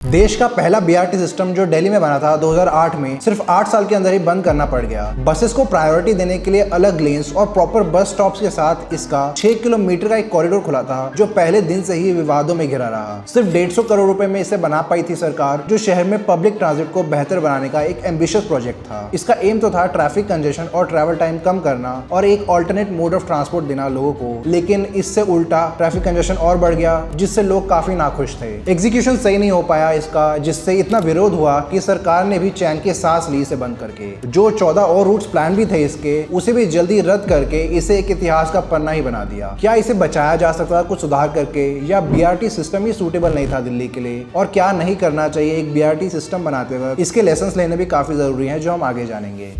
देश का पहला बीआरटी सिस्टम जो दिल्ली में बना था 2008 में, सिर्फ 8 साल के अंदर ही बंद करना पड़ गया। बसेस को प्रायोरिटी देने के लिए अलग लेन्स और प्रॉपर बस स्टॉप्स के साथ इसका 6 किलोमीटर का एक कॉरिडोर खुला था, जो पहले दिन से ही विवादों में घिरा रहा। सिर्फ 150 करोड़ रुपए में इसे बना पाई थी सरकार, जो शहर में पब्लिक ट्रांजिट को बेहतर बनाने का एक एम्बिशियस प्रोजेक्ट था। इसका एम तो था ट्रैफिक कंजेशन और ट्रैवल टाइम कम करना और एक ऑल्टरनेट मोड ऑफ ट्रांसपोर्ट देना लोगों को, लेकिन इससे उल्टा ट्रैफिक कंजेशन और बढ़ गया, जिससे लोग काफी नाखुश थे। एग्जीक्यूशन सही नहीं हो पाया इसका, जिससे इतना विरोध हुआ कि सरकार ने भी चैन की सांस ली इसे बंद करके। जो 14 और रूट्स प्लान भी थे इसके, उसे भी जल्दी रद्द करके इसे एक इतिहास का पन्ना ही बना दिया। क्या इसे बचाया जा सकता था कुछ सुधार करके, या बीआरटी सिस्टम ही सूटेबल नहीं था दिल्ली के लिए? और क्या नहीं करना चाहिए एक बीआरटी सिस्टम बनाते वक्त, इसके लेसन्स लेने भी काफी जरूरी हैं, जो हम आगे जानेंगे।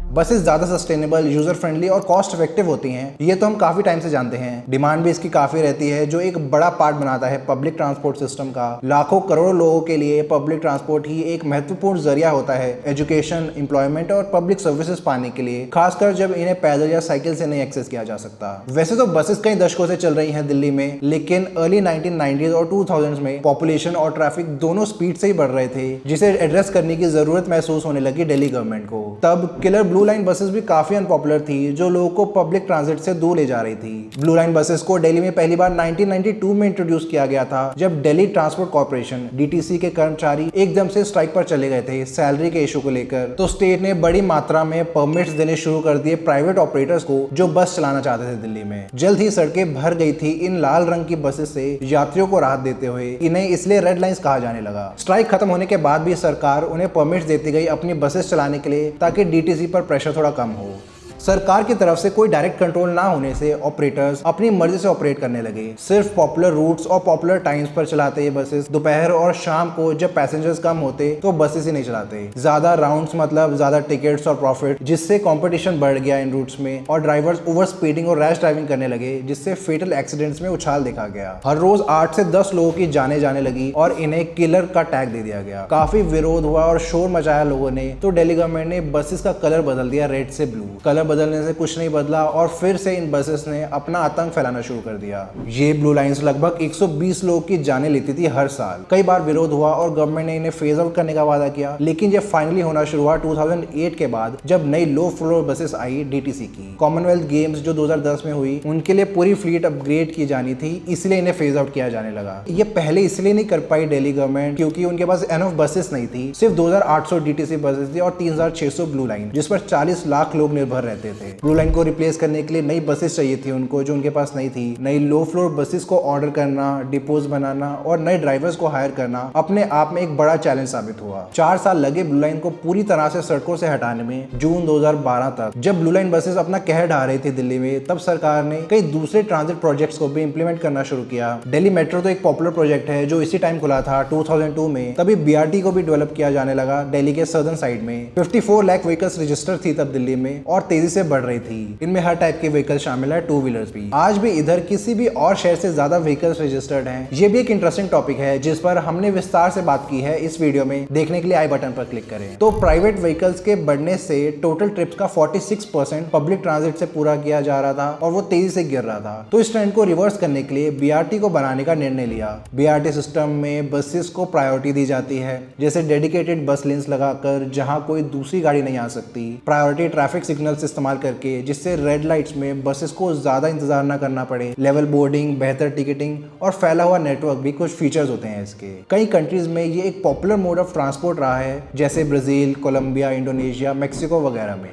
बसेस ज्यादा सस्टेनेबल, यूजर फ्रेंडली और कॉस्ट इफेक्टिव होती हैं, ये तो हम काफी टाइम से जानते हैं। डिमांड भी इसकी काफी रहती है, जो एक बड़ा पार्ट बनाता है पब्लिक ट्रांसपोर्ट सिस्टम का। लाखों करोड़ों लोगों के लिए पब्लिक ट्रांसपोर्ट ही एक महत्वपूर्ण जरिया होता है एजुकेशन, एम्प्लॉयमेंट और पब्लिक सर्विसेज पाने के लिए, खासकर जब इन्हें पैदल या साइकिल से नहीं एक्सेस किया जा सकता। वैसे तो बसेस कई दशकों से चल रही है दिल्ली में, लेकिन अर्ली 1990s और 2000s में पॉपुलेशन और ट्रैफिक दोनों स्पीड से ही बढ़ रहे थे, जिसे एड्रेस करने की जरूरत महसूस होने लगी दिल्ली गवर्नमेंट को। तब किलर ब्लू लाइन बसेस भी काफी अनपॉपुलर थी, जो लोगों को पब्लिक ट्रांजिट से दूर ले जा रही थी। ब्लू लाइन बसेस को दिल्ली में पहली बार 1992 में इंट्रोड्यूस किया गया था, जब दिल्ली ट्रांसपोर्ट कॉर्पोरेशन डीटीसी के कर्मचारी एकदम से स्ट्राइक पर चले गए थे सैलरी के इशू को लेकर। तो स्टेट ने बड़ी मात्रा में परमिट्स देने शुरू कर दिए प्राइवेट ऑपरेटर्स को, जो बस चलाना चाहते थे दिल्ली में। जल्द ही सड़कें भर गई थी इन लाल रंग की बसेस से, यात्रियों को राहत देते हुए। इन्हें इसलिए रेड लाइंस कहा जाने लगा। स्ट्राइक खत्म होने के बाद भी सरकार उन्हें परमिट्स देती गई अपनी बसेस चलाने के लिए, ताकि डीटीसी पर प्रेशर थोड़ा कम हो। सरकार की तरफ से कोई डायरेक्ट कंट्रोल ना होने से ऑपरेटर्स अपनी मर्जी से ऑपरेट करने लगे। सिर्फ पॉपुलर रूट्स और पॉपुलर टाइम्स पर चलाते ये बसेस। दोपहर और शाम को जब पैसेंजर्स कम होते तो बसेस ही नहीं चलाते। ज्यादा राउंड्स मतलब ज्यादा टिकट्स और प्रॉफिट, जिससे कंपटीशन बढ़ गया इन रूट्स में, और ड्राइवर्स ओवर स्पीडिंग और रैश ड्राइविंग करने लगे, जिससे फेटल एक्सीडेंट्स में उछाल देखा गया। हर रोज 8 से 10 लोगों की जाने जाने लगी और इन्हें किलर का टैग दे दिया गया। काफी विरोध हुआ और शोर मचाया लोगों ने, तो दिल्ली गवर्नमेंट ने बसेस का कलर बदल दिया रेड से ब्लू। कलर बदलने से कुछ नहीं बदला और फिर से इन बसेस ने अपना आतंक फैलाना शुरू कर दिया। ये ब्लू लाइंस लगभग 120 लोगों की जानें लेती थी हर साल। कई बार विरोध हुआ और गवर्नमेंट ने इन्हें फेज आउट करने का वादा किया, लेकिन ये फाइनली होना शुरू हुआ 2008 के बाद, जब नई लो फ्लोर बसेस आई डीटीसी की। कॉमनवेल्थ गेम्स जो 2010 में हुई, उनके लिए पूरी फ्लीट अपग्रेड की जानी थी, इसलिए इन्हें फेज आउट किया जाने लगा। ये पहले इसलिए नहीं कर पाई दिल्ली गवर्नमेंट, क्योंकि उनके पास एनफ बसेस नहीं थी। सिर्फ 2800 डीटीसी बसेस थी और 3600 ब्लू लाइन, जिस पर 40 लाख लोग निर्भर रहते थे। ब्लू लाइन को रिप्लेस करने के लिए नई बसेस चाहिए थी उनको, जो उनके पास नहीं थी। नई लो फ्लोर बसेस को ऑर्डर करना, डिपोज बनाना और नए ड्राइवर्स को हायर करना अपने आप में एक बड़ा चैलेंज साबित हुआ। 4 साल लगे ब्लू लाइन को पूरी तरह से सड़कों से हटाने में। जून 2012 तक जब ब्लू लाइन बसेस अपना कहर ढा रही थी दिल्ली में, तब सरकार ने कई दूसरे ट्रांजिट प्रोजेक्ट्स को भी इंप्लीमेंट करना शुरू किया। दिल्ली मेट्रो तो एक पॉपुलर प्रोजेक्ट है, जो इसी टाइम खुला था 2002 में। तभी बीआरटी को भी डेवलप किया जाने लगा दिल्ली के सदर्न साइड में। 54 लाख व्हीकल्स रजिस्टर थी तब दिल्ली में, और तेजी से बढ़ रही थी। इनमें हर टाइप के व्हीकल शामिल है, 2 व्हीलर्स भी। आज भी इधर किसी भी और शहर से ज्यादा व्हीकल्स रजिस्टर्ड हैं। ये भी एक इंटरेस्टिंग टॉपिक है, जिस पर हमने विस्तार से बात की है इस वीडियो में। देखने के लिए आई बटन पर क्लिक करें। तो प्राइवेट व्हीकल्स के बढ़ने से टोटल ट्रिप्स का 46% पब्लिक ट्रांजिट से पूरा किया जा रहा था, और वो तेजी से गिर रहा था। तो इस ट्रेंड को रिवर्स करने के लिए बीआरटी को बनाने का निर्णय लिया। बीआरटी सिस्टम में बसेस को प्रायोरिटी दी जाती है, जैसे डेडिकेटेड बस लेन्स लगाकर, जहां कोई दूसरी गाड़ी नहीं आ सकती। प्रायोरिटी ट्रैफिक सिग्नल्स इस्तेमाल करके, जिससे रेड लाइट्स में बसेस को ज्यादा इंतजार ना करना पड़े। लेवल बोर्डिंग, बेहतर टिकटिंग और फैला हुआ नेटवर्क भी कुछ फीचर्स होते हैं इसके। कई कंट्रीज में ये एक पॉपुलर मोड ऑफ ट्रांसपोर्ट रहा है, जैसे ब्राजील, कोलंबिया, इंडोनेशिया, मेक्सिको वगैरह में।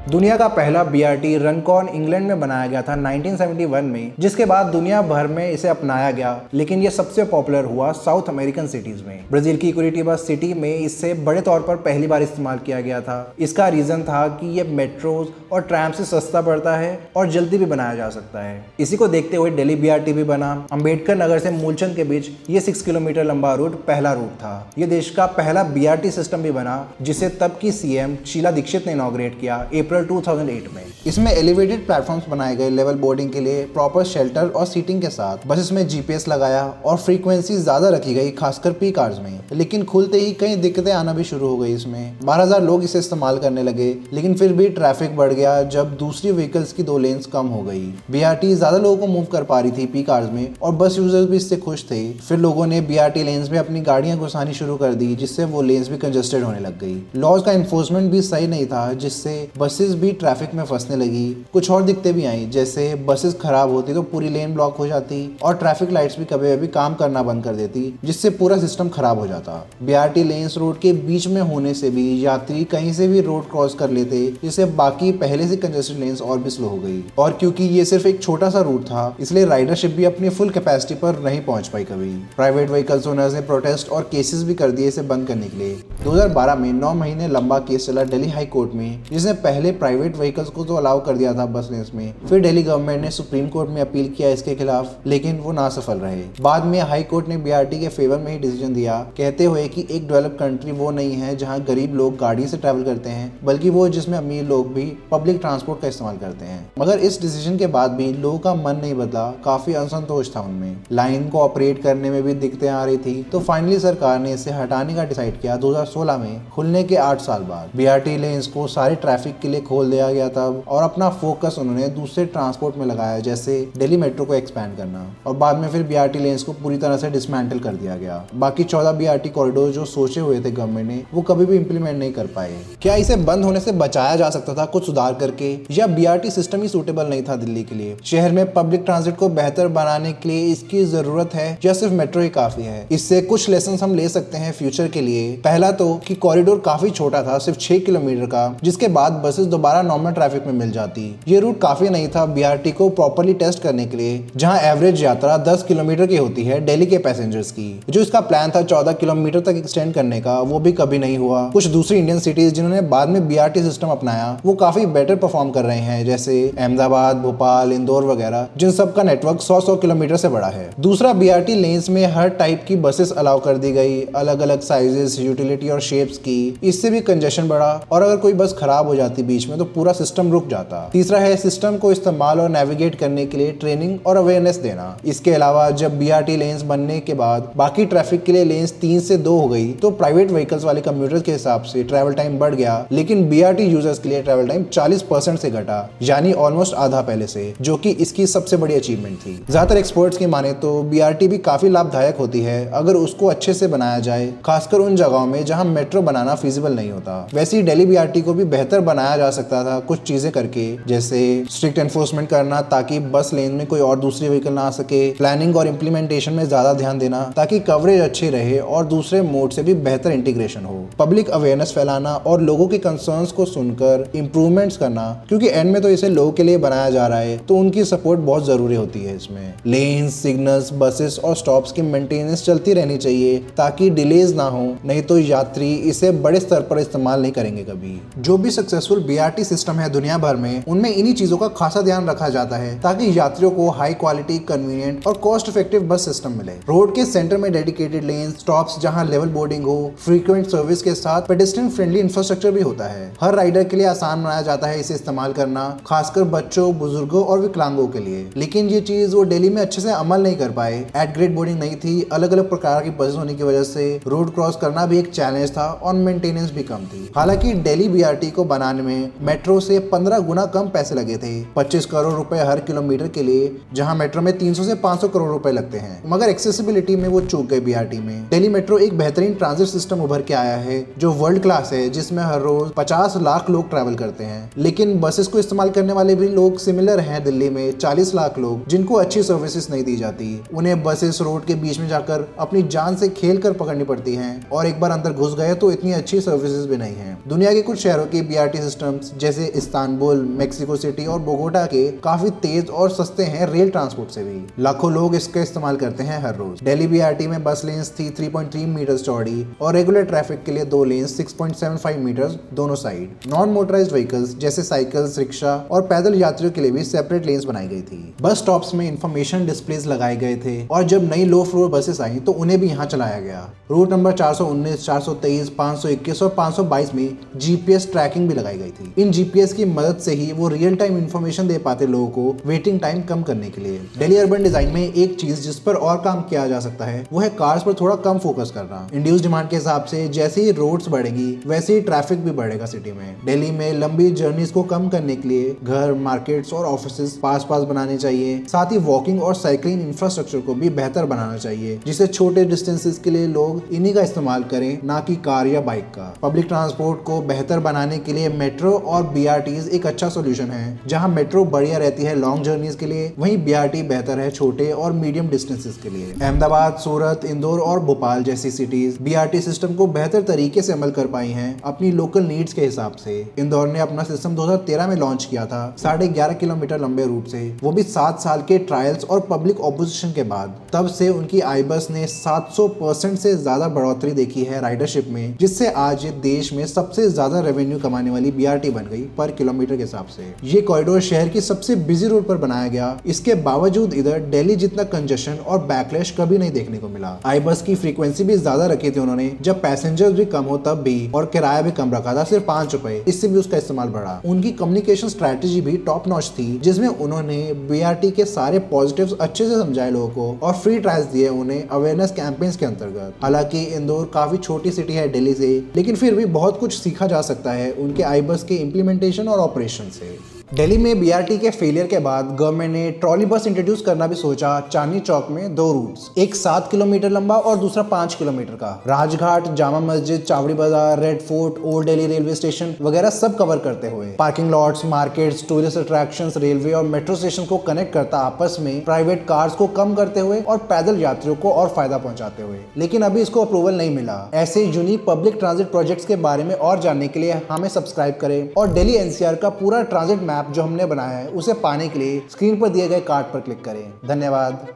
दुनिया का पहला बीआरटी रनकॉन इंग्लैंड में बनाया गया था 1971 में, जिसके बाद दुनिया भर में इसे अपनाया गया, लेकिन ये सबसे पॉपुलर हुआ साउथ अमेरिकन सिटीज में। ब्राजील की कुरिटिबा सिटी में इसे बड़े तौर पर पहली बार इस्तेमाल किया गया था। इसका रीजन था कि ये मेट्रोज और ट्रैम से सस्ता पड़ता है और जल्दी भी बनाया जा सकता है। इसी को देखते हुए दिल्ली बीआरटी भी बना। अंबेडकर नगर से मूलचंद के बीच ये 6 किलोमीटर लंबा रूट पहला रूट था। ये देश का पहला बीआरटी सिस्टम भी बना, जिसे तब की सीएम शीला दीक्षित ने इनॉग्रेट किया अप्रैल 2008 में। इसमें एलिवेटेड प्लेटफॉर्म्स बनाए गए लेवल बोर्डिंग के लिए, प्रॉपर शेल्टर और सीटिंग के साथ। बस इसमें जीपीएस लगाया और फ्रीक्वेंसी ज्यादा रखी गई, खासकर पीक आवर्स में। लेकिन खुलते ही कई दिक्कतें आना भी शुरू हो गई। इसमें 12,000 लोग इसे इस्तेमाल करने लगे, लेकिन फिर भी ट्रैफिक बढ़ गया जब दूसरी व्हीकल्स की 2 लेन्स कम हो गई। बीआरटी ज्यादा लोगों को मूव कर पा रही थी पीक आवर्स में, और बस यूजर्स भी इससे खुश थे। फिर लोगों ने बीआरटी लेन्स में अपनी गाड़ियां घुसानी शुरू कर दी, जिससे वो लेन्स भी कंजेस्टेड होने लग गई। लॉज का इन्फोर्समेंट भी सही नहीं था, जिससे बसेस भी ट्रैफिक में फंसने लगी। कुछ और दिक्कतें भी आई, जैसे बसेस खराब होती तो पूरी लेन ब्लॉक हो जाती, और ट्रैफिक लाइट्स भी कभी कभी काम करना बंद कर देती, जिससे पूरा सिस्टम खराब हो जाता। बीआरटी लेन्स रोड के बीच में होने से भी यात्री कहीं से भी रोड क्रॉस कर लेते, जिससे बाकी पहले से कंजेस्टेड लेन्स और भी स्लो हो गई। और क्योंकि ये सिर्फ एक छोटा सा रूट था, इसलिए राइडरशिप भी अपनी फुल कैपेसिटी पर नहीं पहुंच पाई कभी। प्राइवेट व्हीकल्स ओनर्स ने प्रोटेस्ट और केसेस भी कर दिए इसे बंद करने के लिए। 2012 में 9 महीने लंबा केस चला दिल्ली हाई कोर्ट में, जिसने पहले प्राइवेट व्हीकल्स को तो अलाउ कर दिया था बस लेन्स में। फिर दिल्ली गवर्नमेंट ने सुप्रीम कोर्ट में अपील किया इसके खिलाफ, लेकिन वो ना सफल रहे। बाद में हाई कोर्ट ने बीआरटी के फेवर में ही डिसीजन दिया, कहते हुए कि एक डेवलप्ड कंट्री वो नहीं है जहाँ गरीब लोग गाड़ी से ट्रैवल करते हैं, बल्कि वो जिसमें अमीर लोग भी पब्लिक ट्रांसपोर्ट का इस्तेमाल करते हैं। मगर इस डिसीजन के बाद भी लोगों का मन नहीं बदला, काफी असंतोष था उनमें। लाइन को ऑपरेट करने में भी दिक्कतें आ रही थी, तो फाइनली सरकार ने इसे हटाने का डिसाइड किया 2016 में, खुलने के 8 साल बाद। बीआरटी लेन्स को सारे ट्रैफिक के लिए खोल दिया गया तब, और अपना फोकस उन्होंने दूसरे ट्रांसपोर्ट में लगाया, जैसे दिल्ली मेट्रो को एक्सपैंड करना। और बाद में फिर बीआरटी लेन्स को पूरी तरह से डिसमेंटल कर दिया गया। बाकी 14 बीआरटी कॉरिडोर जो सोचे हुए थे गवर्नमेंट ने, वो कभी भी इंप्लीमेंट नहीं कर पाए। क्या इसे बंद होने से बचाया जा सकता था कुछ सुधार करके, या बीआरटी सिस्टम ही सूटेबल नहीं था दिल्ली के लिए? शहर में पब्लिक ट्रांजिट को बेहतर बनाने के लिए इसकी जरूरत है, या सिर्फ मेट्रो ही काफी है? इससे कुछ लेसन हम ले सकते हैं फ्यूचर के लिए। पहला तो कि कॉरिडोर काफी छोटा था, सिर्फ 6 किलोमीटर का, जिसके बाद बसेस दोबारा नॉर्मल ट्रैफिक में मिल जाती। ये रूट काफी नहीं था बीआरटी को प्रॉपर्ली टेस्ट करने के लिए, जहां एवरेज यात्रा 10 किलोमीटर की होती है दिल्ली के पैसेंजर्स की। जो इसका प्लान था 14 किलोमीटर तक एक्सटेंड करने का, वो भी कभी नहीं हुआ। कुछ दूसरी इंडियन सिटीज जिन्होंने बाद में बीआरटी सिस्टम अपनाया, वो काफी बेटर परफॉर्म कर रहे हैं, जैसे अहमदाबाद, भोपाल, इंदौर वगैरह, जिन सब का नेटवर्क 100 किलोमीटर से बड़ा है। दूसरा, बीआरटी लेन्स में हर टाइप की बसेस अलाउ कर दी गई, अलग अलग साइजेस, यूटिलिटी और शेप्स की। इससे भी कंजेशन बढ़ा, और अगर कोई बस खराब हो जाती बीच में तो पूरा सिस्टम रुक जाता। तीसरा है सिस्टम को इस्तेमाल और नेविगेट करने के लिए ट्रेनिंग और अवेयरनेस देना। इसके अलावा जब बीआरटी लेन्स बनने के बाद बाकी ट्रैफिक के लिए लेन्स 3 से 2 हो गई, तो प्राइवेट व्हीकल्स वाले कम्यूटर्स के हिसाब से ट्रैवल टाइम बढ़ गया, लेकिन बीआरटी यूजर्स के लिए ट्रैवल टाइम 40% से घटा, यानी ऑलमोस्ट आधा पहले से, जो कि इसकी सबसे बड़ी अचीवमेंट थी। ज्यादातर एक्सपर्ट्स की माने तो बीआरटी भी काफी लाभदायक होती है अगर उसको अच्छे से बनाया जाए, खासकर उन जगहों में जहां मेट्रो बनाना फिजिबल नहीं होता। वैसे ही दिल्ली बीआरटी को भी बेहतर बनाया जा सकता था कुछ चीजें करके, जैसे स्ट्रिक्ट एनफोर्समेंट करना ताकि बस लेन में कोई और दूसरी व्हीकल ना आ सके, प्लानिंग और इम्प्लीमेंटेशन में ज्यादा ध्यान देना ताकि कवरेज अच्छी रहे और दूसरे मोड से भी बेहतर इंटीग्रेशन हो, पब्लिक अवेयरनेस फैलाना और लोगों के कंसर्न्स को सुनकर इंप्रूवमेंट्स करना, क्योंकि एंड में तो इसे लोगों के लिए बनाया जा रहा है, तो उनकी सपोर्ट बहुत जरूरी होती है। इसमें लेन्स, सिग्नल्स, बसेस और स्टॉप्स की मेंटेनेंस चलती रहनी चाहिए ताकि डिलेज ना हो, नहीं तो यात्री इसे बड़े स्तर पर इस्तेमाल नहीं करेंगे कभी। जो भी सक्सेसफुल बीआरटी सिस्टम है दुनिया भर में, उनमें इन्हीं चीजों का खासा ध्यान रखा जाता है ताकि यात्रियों को हाई क्वालिटी, कन्वीनियंट और कॉस्ट इफेक्टिव बस सिस्टम मिले। रोड के सेंटर में डेडिकेटेड लेन, स्टॉप्स जहां लेवल बोर्डिंग हो, फ्रीक्वेंट सर्विस के साथ पेडेस्ट्रियन फ्रेंडली इंफ्रास्ट्रक्चर भी होता है। हर राइडर के लिए आसान बनाया जाता है इसे इस्तेमाल करना, खासकर बच्चों, बुजुर्गों और विकलांगों के लिए। लेकिन ये चीज वो दिल्ली में अच्छे से अमल नहीं कर पाए। एट ग्रेड बोर्डिंग नहीं थी, अलग अलग प्रकार की बसेस होने की वजह से रोड क्रॉस करना भी एक चैलेंज था और मेंटेनेंस भी कम थी। हालांकि दिल्ली बीआरटी को बनाने में मेट्रो से 15 गुना कम पैसे लगे थे, 25 करोड़ रुपए हर किलोमीटर के लिए, जहां मेट्रो में 300 से 500 करोड़ रुपए लगते हैं। मगर एक्सेसिबिलिटी में वो चूक गए बीआरटी में। दिल्ली मेट्रो एक बेहतरीन ट्रांजिट सिस्टम उभर के आया है जो वर्ल्ड क्लास है, जिसमें हर रोज 50 लाख लोग ट्रैवल करते हैं। लेकिन बसेस को इस्तेमाल करने वाले भी लोग सिमिलर हैं दिल्ली में 40 लाख लोग, जिनको अच्छी सर्विसेज नहीं दी जाती। उन्हें बसेस रोड के बीच में जाकर अपनी जान से खेल कर पकड़नी पड़ती हैं, और एक बार अंदर घुस गए तो इतनी अच्छी सर्विसेज भी नहीं है। दुनिया के कुछ शहरों के बीआरटी सिस्टम्स जैसे इस्तांबुल, मेक्सिको सिटी और बोगोटा के काफी तेज और सस्ते हैं रेल ट्रांसपोर्ट से भी। लाखों लोग इसका इस्तेमाल करते हैं हर रोज। दिल्ली बीआरटी में बस लेन्स थी 3.3 मीटर चौड़ी और रेगुलर ट्रैफिक के लिए 2 लेन्स 6.75 मीटर दोनों साइड। नॉन मोटराइज्ड व्हीकल्स जैसे साइकिल्स, रिक्शा और पैदल यात्रियों के लिए भी सेपरेट लेन्स बनाई गई थी। बस स्टॉप्स में इंफॉर्मेशन डिस्प्लेस लगाए गए थे, और जब नई लो फ्लोर बसेस आई तो उन्हें भी यहाँ चलाया गया। रूट नंबर 419, 423, 521 और 522 में जीपीएस ट्रैकिंग भी लगाई गई थी। थी। इन जीपीएस की मदद से ही वो रियल टाइम इंफॉर्मेशन दे पाते लोगों को वेटिंग टाइम कम करने के लिए। दिल्ली अर्बन डिजाइन में एक चीज जिस पर और काम किया जा सकता है वो है कार्स पर थोड़ा कम फोकस करना। इंड्यूस डिमांड के हिसाब से जैसे ही रोड्स बढ़ेगी वैसे ही ट्रैफिक भी बढ़ेगा सिटी में। दिल्ली में लंबी जर्नीज को कम करने के लिए घर, मार्केट्स और ऑफिसेज पास पास बनाने चाहिए। साथ ही वॉकिंग और साइकिलिंग इंफ्रास्ट्रक्चर को भी बेहतर बनाना चाहिए जिससे छोटे डिस्टेंसेस के लिए लोग इन्हीं का इस्तेमाल करें, ना कि कार या बाइक का। पब्लिक ट्रांसपोर्ट को बेहतर बनाने के लिए मेट्रो और बीआरटीज एक अच्छा सोल्यूशन है। जहां मेट्रो बढ़िया रहती है लॉन्ग जर्नीज के लिए, वहीं बीआरटी बेहतर है छोटे और मीडियम डिस्टेंसेस के लिए। अहमदाबाद, सूरत, इंदौर और भोपाल जैसी सिटीज बीआरटी सिस्टम को बेहतर तरीके से अमल कर पाई हैं अपनी लोकल नीड्स के हिसाब से। इंदौर ने अपना सिस्टम 2013 में लॉन्च किया था 11.5 किलोमीटर लंबे रूट से, वो भी 7 साल के ट्रायल्स और पब्लिक ऑपोजिशन के बाद। तब से उनकी आईबस ने 700% से ज्यादा बढ़ोतरी देखी है राइडरशिप में, जिससे आज ये देश में सबसे ज्यादा रेवेन्यू कमाने वाली बीआरटी बन गई पर किलोमीटर के हिसाब से। ये कॉरिडोर शहर की सबसे बिजी रोड पर बनाया गया। इसके बावजूद इधर दिल्ली जितना कंजेशन और बैकलैश कभी नहीं देखने को मिला। आईबस की फ्रीक्वेंसी भी ज्यादा रखी थी उन्होंने, जब पैसेंजर्स भी कम हो तब भी, और किराया भी कम रखा था, सिर्फ 5 रुपए। इससे भी उसका इस्तेमाल बढ़ा। उनकी कम्युनिकेशन स्ट्रेटेजी भी टॉप नॉच थी, जिसमें उन्होंने बीआरटी के सारे पॉजिटिव्स अच्छे से समझाए लोगों को और फ्री ट्रायल्स दिए उन्हें अवेयरनेस कैंपेन्स के अंतर्गत। हालांकि इंदौर काफी छोटी सिटी है दिल्ली से, लेकिन फिर भी बहुत कुछ सीखा जा सकता है उनके आईबस के इम्प्लीमेंटेशन और ऑपरेशन से। दिल्ली में बीआरटी के फेलियर के बाद गवर्नमेंट ने ट्रॉली बस इंट्रोड्यूस करना भी सोचा। चांदनी चौक में 2 रूट्स, एक 7 किलोमीटर लंबा और दूसरा 5 किलोमीटर का। राजघाट, जामा मस्जिद, चावड़ी बाजार, red fort, old Delhi railway station वगैरह सब कवर करते हुए parking lots, markets, tourist attractions, railway और मेट्रो स्टेशन को कनेक्ट करता आपस में, प्राइवेट कार्स को कम करते हुए और पैदल यात्रियों को और फायदा पहुंचाते हुए। लेकिन अभी इसको अप्रूवल नहीं मिला। ऐसे यूनिक पब्लिक ट्रांजिट प्रोजेक्ट्स के बारे में और जानने के लिए हमें सब्सक्राइब करें और दिल्ली एनसीआर का पूरा ट्रांजिट मैप जो हमने बनाया है उसे पाने के लिए स्क्रीन पर दिए गए कार्ड पर क्लिक करें। धन्यवाद।